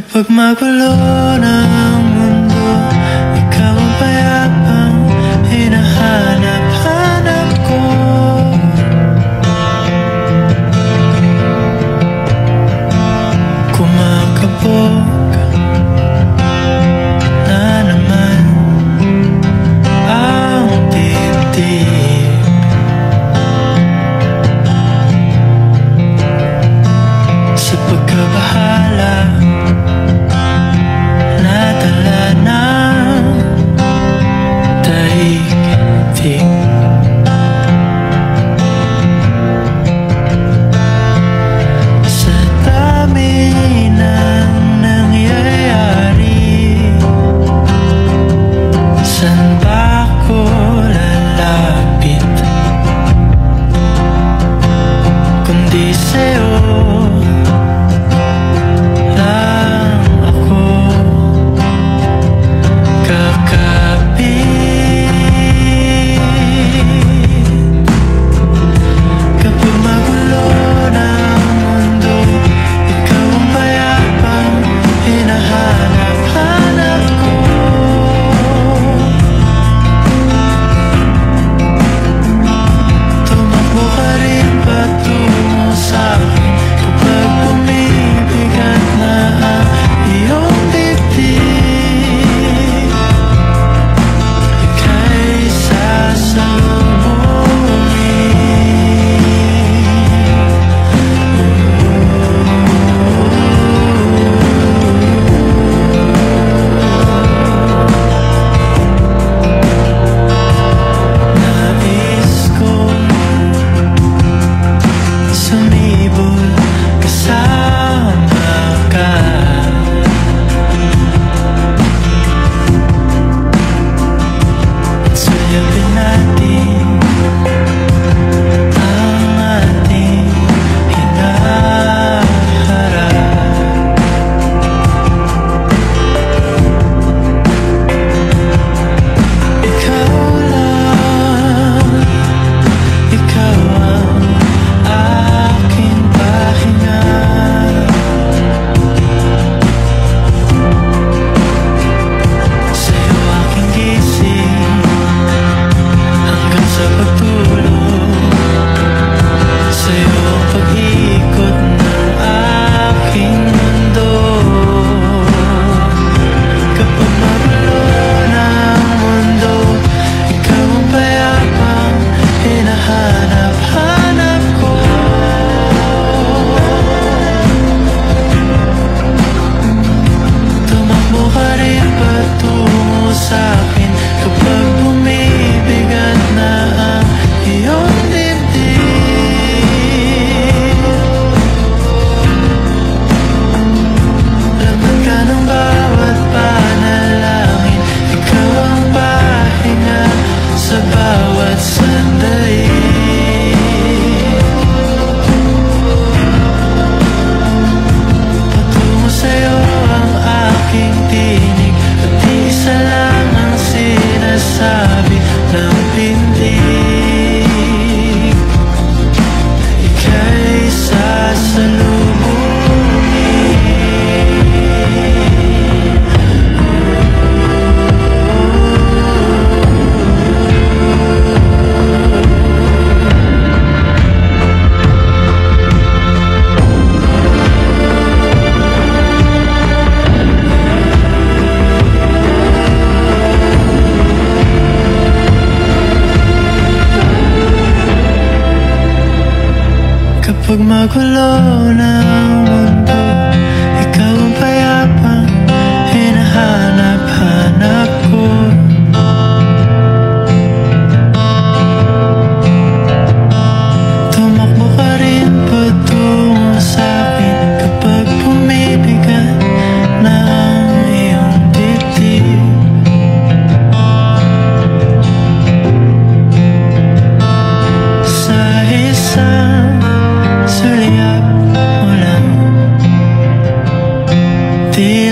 Kapag magulo ng mundo, ikaw ang payapang hinahanap-hanap ko. Kumakabog na naman ang dibdib. Sa pagkabahala nadala ng daigdig. Sa dami ng nangyayari, saan ba ako lalapit kundi sa'yo? Kapag magulo ng mundo, ikaw ang payapang hinahanap-hanap ko. Tumakbo ka rin patungo sa'kin kapag bumibigat na ang iyong dibdib. Sa isang sulyap mo lang, di